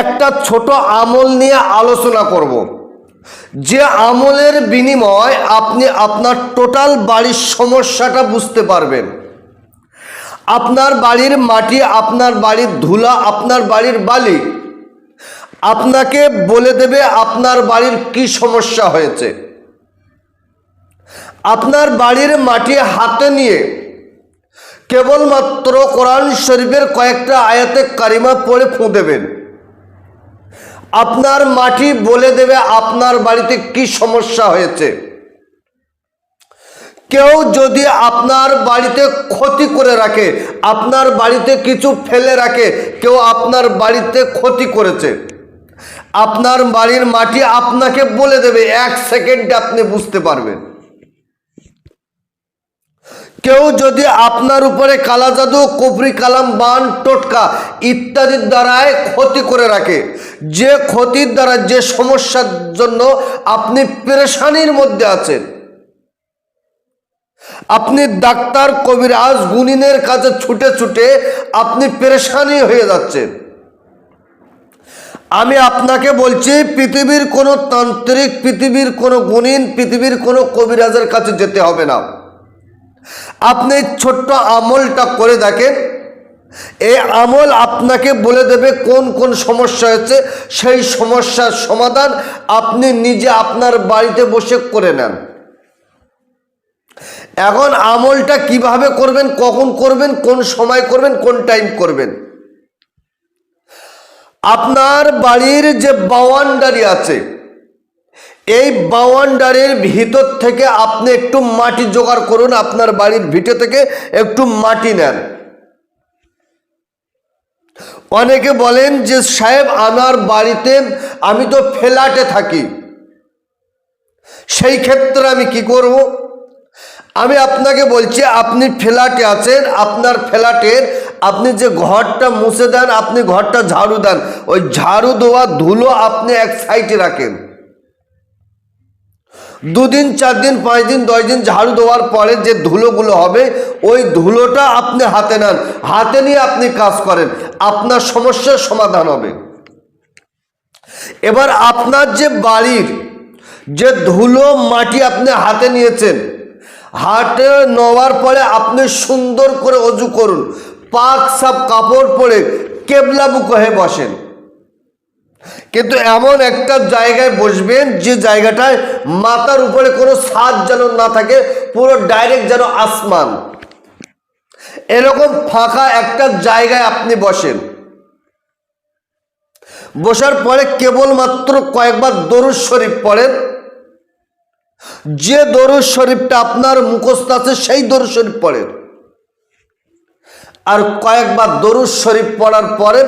একটা ছোট আমল নিয়ে আলোচনা করব, যে আমলের বিনিময় আপনি আপনার টোটাল বাড়ির সমস্যাটা বুঝতে পারবেন। আপনার বাড়ির মাটি, আপনার বাড়ির ধুলা, আপনার বাড়ির বালি আপনাকে বলে দেবে আপনার বাড়ির কি সমস্যা হয়েছে। আপনার বাড়ির মাটি হাতে নিয়ে কেবলমাত্র কোরআন শরীফের কয়েকটা আয়াতে কারিমা পড়ে ফুঁ দেবেন, আপনার মাটি বলে দেবে আপনার বাড়িতে কি সমস্যা হয়েছে। কেউ যদি আপনার বাড়িতে ক্ষতি করে রাখে, আপনার বাড়িতে কিছু ফেলে রাখে, কেউ আপনার বাড়িতে ক্ষতি করেছে, আপনার বাড়ির মাটি আপনাকে বলে দেবে, 1 সেকেন্ডে আপনি বুঝতে পারবেন। কেউ যদি আপনার উপরে কালা জাদু, কুফরি কালাম, বান, টোটকা ইত্যাদির দ্বারায় ক্ষতি করে রাখে, যে ক্ষতির দ্বারা, যে সমস্যার জন্য আপনি পেরেশানির মধ্যে আছেন, আপনি ডাক্তার, কবিরাজ, গুণিনের কাছে ছুটে ছুটে আপনি পেরেশানি হয়ে যাচ্ছেন, আমি আপনাকে বলছি পৃথিবীর কোনো তান্ত্রিক, পৃথিবীর কোনো গুণিন, পৃথিবীর কোনো কবিরাজের কাছে যেতে হবে না। আপনি ছোট্ট আমলটা করে দেখেন, এই আমল আপনাকে বলে দেবে কোন কোন সমস্যা হয়েছে, সেই সমস্যার সমাধান আপনি নিজে আপনার বাড়িতে বসে করে নেন। এখন আমলটা কিভাবে করবেন, কখন করবেন, কোন সময় করবেন, কোন টাইম করবেন। আপনার বাড়ির যে বাউন্ডারি আছে, এই বাউন্ডারির ভিতর থেকে আপনি একটু মাটি জোগাড় করুন, আপনার বাড়ির ভিতর থেকে একটু মাটি নেন। অনেকে বলেন যে সাহেব আমার বাড়িতে, আমি তো ফ্ল্যাটে থাকি, সেই ক্ষেত্রে আমি কি করব? আমি আপনাকে বলছি, আপনি ফ্ল্যাটে আছেন, আপনার ফ্ল্যাটের আপনি যে ঘরটা মুছে দেন, আপনি ঘরটা ঝাড়ু দেন, ওই ঝাড়ু দেওয়া ধুলো আপনি এক সাইডে রাখেন। 2 দিন, 4 দিন, 5 দিন, 10 দিন ঝাড়ু দেওয়ার পরে যে ধুলোগুলো হবে, ওই ধুলোটা আপনি হাতে নেন, হাতে নিয়ে আপনি কাজ করেন, আপনার সমস্যার সমাধান হবে। এবার আপনার যে বাড়ির যে ধুলো মাটি আপনি হাতে নিয়েছেন, হাতে নেওয়ার পরে আপনি সুন্দর করে অজু করুন, পাক সাফ কাপড় পরে কেবলামুখ হয়ে বসেন। কিন্তু এমন একটা জায়গায় বসবেন যে জায়গাটায় মাথার উপরে কোনো ছাদ যেন না থাকে, পুরো ডাইরেক্ট যেন আসমান, এরকম ফাঁকা একটা জায়গায় আপনি বসেন। বসার পরে কেবলমাত্র কয়েকবার দরুদ শরীফ পড়েন, যে দরুদ শরীফটা আপনার মুখস্থ আছে সেই দরুদ শরীফ পড়েন। আর কয়েকবার দরুদ শরীফ পড়ার পরে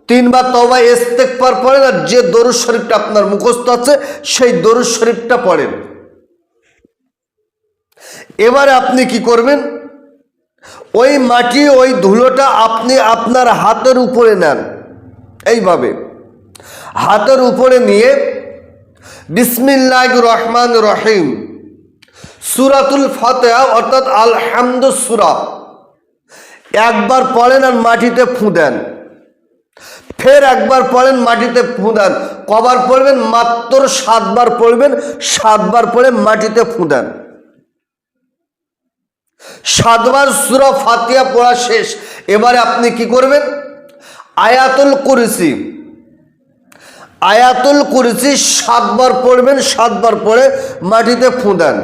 3 বার তওবা ইস্তেগফার পড়েন, আর যে দরুদ শরীফটা আপনার মুখস্থ আছে সেই দরুদ শরীফটা পড়েন। এবারে আপনি কি করবেন? ওই মাটি, ওই ধুলোটা আপনি আপনার হাতের উপরে নেন, এইভাবে হাতের উপরে নিয়ে বিসমিল্লাহির রহমানির রহিম, সূরাতুল ফাতিহা অর্থাৎ আলহামদু সূরা একবার পড়েন আর মাটিতে ফুঁ দেন, ফের একবার পড়েন, মাটিতে ফুঁ দেন। কবার পড়বেন? মাত্র 7 বার পড়বেন, 7 বার পড়ে মাটিতে ফুঁ দেন। 7 বার সূরা ফাতিহা পড়া শেষ। এবারে আপনি কি করবেন? আয়াতুল কুরসি, আয়াতুল কুরসি 7 বার পড়বেন, 7 বার পড়ে মাটিতে ফুঁ দেন,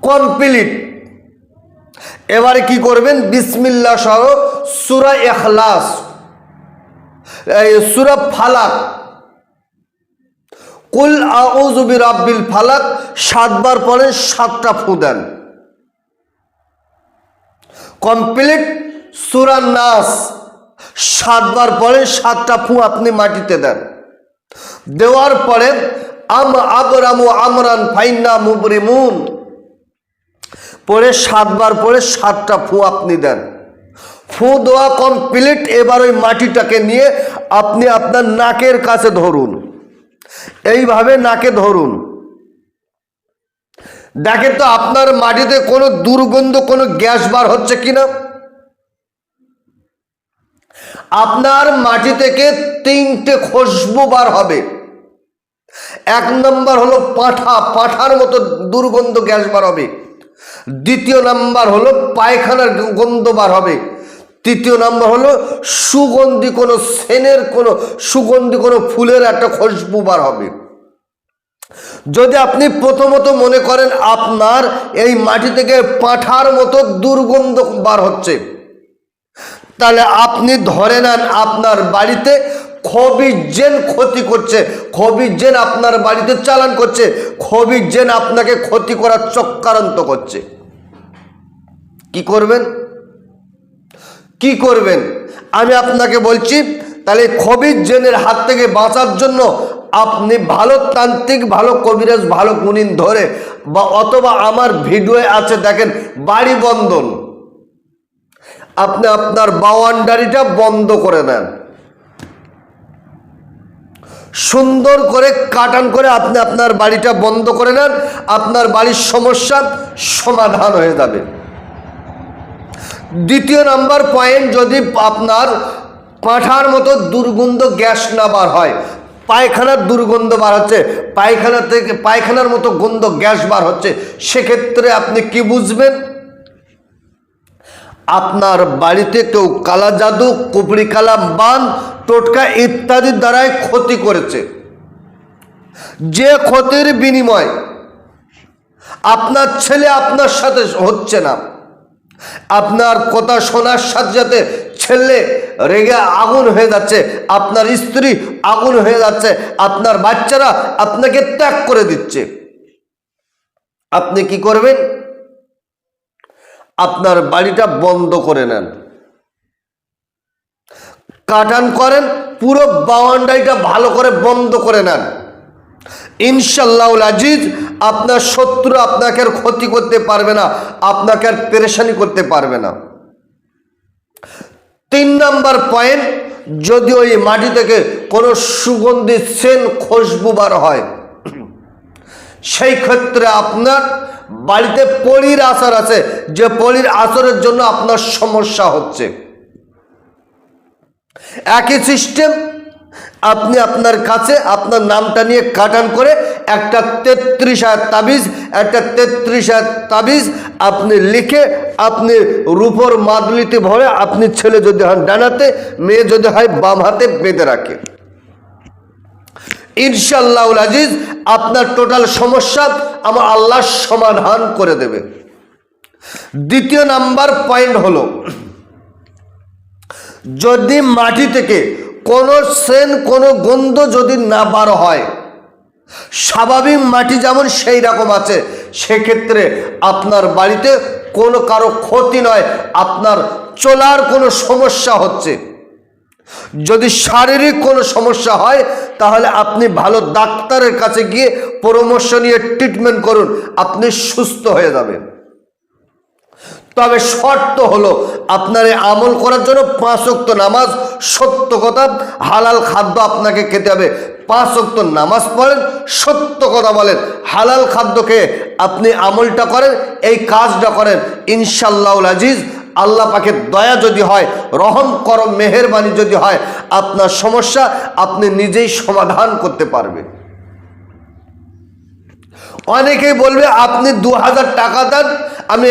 কমপ্লিট। এবারে কি করবেন? বিসমিল্লাহ সহ সূরা ইখলাস, সূরা ফালাক, কুল আউযু বিরাব্বিল ফালাক 7 বার পড়ে 7টা ফুঁ দেন, কমপ্লিট। সূরা নাস 7 বার পরে 7টা ফুঁ আপনি মাটিতে দেন। দেওয়ার পরে আবরামু আমরান ফাইন্না মুবরিমুন পরে 7 বার পরে 7টা ফুঁ আপনি দেন। ফুঁ দেওয়া কমপ্লিট। এবার ওই মাটিটাকে নিয়ে আপনি আপনার নাকের কাছে ধরুন, এইভাবে নাকে ধরুন। দেখেন তো আপনার মাটিতে কোনো দুর্গন্ধ, কোনো গ্যাস বার হচ্ছে কিনা। আপনার মাটি থেকে 3টে খুশবু বার হবে। 1 নম্বর হলো পাঁঠার মতো দুর্গন্ধ গ্যাস বার হবে। 2 নম্বর হলো পায়খানার গন্ধ বার হবে। 3 নম্বর হলো সুগন্ধি কোনো সেনের কোনো সুগন্ধি কোনো ফুলের একটা খুশবু বার হবে। যদি আপনি প্রথমত মনে করেন আপনার এই মাটি থেকে পাঁঠার মতো দুর্গন্ধ বার হচ্ছে, তাহলে আপনি ধরে নেন আপনার বাড়িতে খবিজ জিন ক্ষতি করছে, খবিজ জিন আপনার বাড়িতে চালান করছে, খবিজ জিন আপনাকে ক্ষতি করার চক্রান্ত করছে। কি করবেন? কি করবেন আমি আপনাকে বলছি। তাহলে খবিজ জিনের হাত থেকে বাঁচার জন্য আপনি ভালো তান্ত্রিক, ভালো কবিরাজ, ভালো গুণিন ধরে বা অথবা আমার ভিডিওয়ে আছে দেখেন বাড়ি বন্ধন, আপনি আপনার বাউন্ডারিটা বন্ধ করে নেন, সুন্দর করে কাটান করে আপনি আপনার বাড়িটা বন্ধ করে নেন, আপনার বাড়ির সমস্যা সমাধান হয়ে যাবে। 2 নম্বর পয়েন্ট, যদি আপনার পাঁঠার মতো দুর্গন্ধ গ্যাস না বার হয়, পায়খানার দুর্গন্ধ বার হচ্ছে, পায়খানা থেকে পায়খানার মতো গন্ধ গ্যাস বার হচ্ছে, সেক্ষেত্রে আপনি কি বুঝবেন? আপনার বাড়িতে কেউ কালা জাদু, কুপড়ি কালাম, বান, টোটকা ইত্যাদির দ্বারাই ক্ষতি করেছে। যে ক্ষতির বিনিময় আপনার ছেলে আপনার সাথে হচ্ছে না, আপনার কথা শোনার সাথে সাথে ছেলে রেগে আগুন হয়ে যাচ্ছে, আপনার স্ত্রী আগুন হয়ে যাচ্ছে, আপনার বাচ্চারা আপনাকে ত্যাগ করে দিচ্ছে, আপনি কি করবেন? আপনার বাড়িটা বন্ধ করে নেন, কাটান করেন, পুরো বাউন্ডারিটা ভালো করে বন্ধ করে নেন। ইনশাআল্লাহুল আজিজ আপনার শত্রু আপনাকে আর ক্ষতি করতে পারবে না, আপনাকে আর পেরেশানি করতে পারবে না। 3 নম্বর পয়েন্ট, যদি ওই মাটি থেকে কোনো সুগন্ধি সেন খুশবু বার হয়, সেই ক্ষেত্রে আপনার বাড়িতে পলির আসার আছে, যে পলির আসরের জন্য আপনার সমস্যা হচ্ছে। একই সিস্টেম, আপনি আপনার কাছে আপনার নামটা নিয়ে কাটান করে একটা 33 তাবিজ, একটা 33 তাবিজ আপনি লিখে আপনি রূপোর মাদুলিতে ভরে, আপনি ছেলে যদি হন ডান হাতে, মেয়ে যদি হয় বাম হাতে বেঁধে রাখে, ইনশাআল্লাহুল আজিজ আপনার টোটাল সমস্যা আমার আল্লাহ সমাধান করে দেবে। 2 নম্বর পয়েন্ট হলো, যদি মাটি থেকে কোনো সেন কোনো গন্ধ যদি না বার হয়, স্বাভাবিক মাটি যেমন সেই রকম আছে, সেক্ষেত্রে আপনার বাড়িতে কোনো কারো ক্ষতি নয়, আপনার চলার কোনো সমস্যা হচ্ছে। যদি শারীরিক কোনো সমস্যা হয় তাহলে আপনি ভালো ডাক্তারের কাছে গিয়ে পরামর্শ নিয়ে ট্রিটমেন্ট করুন, আপনি সুস্থ হয়ে যাবেন। তবে শর্ত হলো আপনার এই আমল করার জন্য 5 ওয়াক্ত নামাজ, সত্য কথা হালাল খাদ্য আপনাকে খেতে হবে। 5 ওয়াক্ত নামাজ পড়েন, সত্য কথা বলেন, হালাল খাদ্য খেয়ে আপনি আমলটা করেন, এই কাজটা করেন, ইনশাআল্লাহুল আজিজ আল্লাহ পাকের দয়া যদি হয়, রহম করম মেহেরবানি যদি হয়, আপনার সমস্যা আপনি নিজেই সমাধান করতে পারবেন। অনেকেই বলবে আপনি 2000 টাকা দেন আমি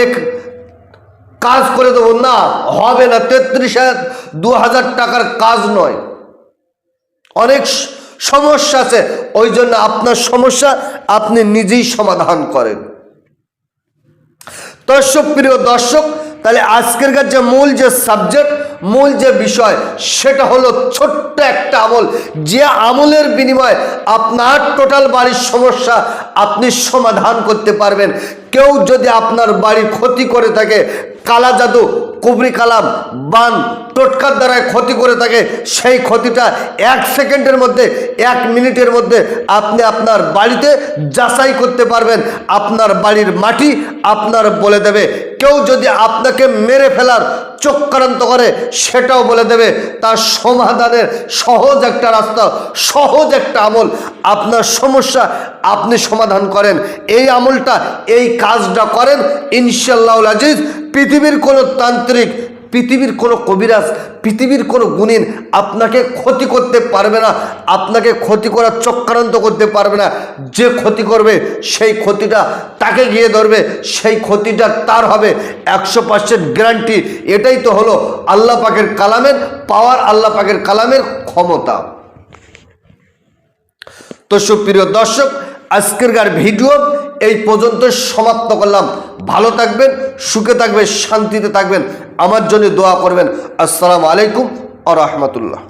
কাজ করে দেবো, না হবে না, 2000 টাকার কাজ নয়, অনেক সমস্যা আছে, ওই জন্য আপনার সমস্যা আপনি নিজেই সমাধান করেন। তো প্রিয় দর্শক, তাহলে আজকের যে মূল যে সাবজেক্ট, মূল যে বিষয়, সেটা হলো ছোট্ট একটা আমল, যে আমলের বিনিময়ে আপনার টোটাল বাড়ির সমস্যা আপনি সমাধান করতে পারবেন। কেউ যদি আপনার বাড়ির ক্ষতি করে থাকে, কালা জাদু, কুবরি কালাম, বান, টোটকার দ্বারায় ক্ষতি করে থাকে, সেই ক্ষতিটা 1 সেকেন্ডের মধ্যে, 1 মিনিটের মধ্যে আপনি আপনার বাড়িতে যাচাই করতে পারবেন। আপনার বাড়ির মাটি আপনার বলে দেবে। কেউ যদি আপনাকে মেরে ফেলার চক্রান্ত করে, সেটাও বলে দেবে। তার সমাধানের সহজ একটা রাস্তা, সহজ একটা আমল, আপনার সমস্যা আপনি সমাধান করেন, এই আমলটা, এই কাজটা করেন, ইনশাআল্লাহুল আজিজ পৃথিবীর কোনো তান্ত্রিক পৃথিবীর কোনো কবিরাজ, পৃথিবীর কোনো গুণিন আপনাকে ক্ষতি করতে পারবে না, আপনাকে ক্ষতি করার চক্রান্ত করতে পারবে না। যে ক্ষতি করবে সেই ক্ষতিটা তাকে গিয়ে ধরবে, সেই ক্ষতিটা তার হবে 100% গ্যারান্টি। এটাই তো হলো আল্লাহ পাকের কালামের পাওয়ার, আল্লাহ পাকের কালামের ক্ষমতা। তো সুপ্রিয় দর্শক, আজকের ভিডিও এই পর্যন্ত সমাপ্ত করলাম। ভালো থাকবেন, সুখে থাকবেন, শান্তিতে থাকবেন, আমার জন্য দোয়া করবেন। আসসালামু আলাইকুম ওয়া রাহমাতুল্লাহ।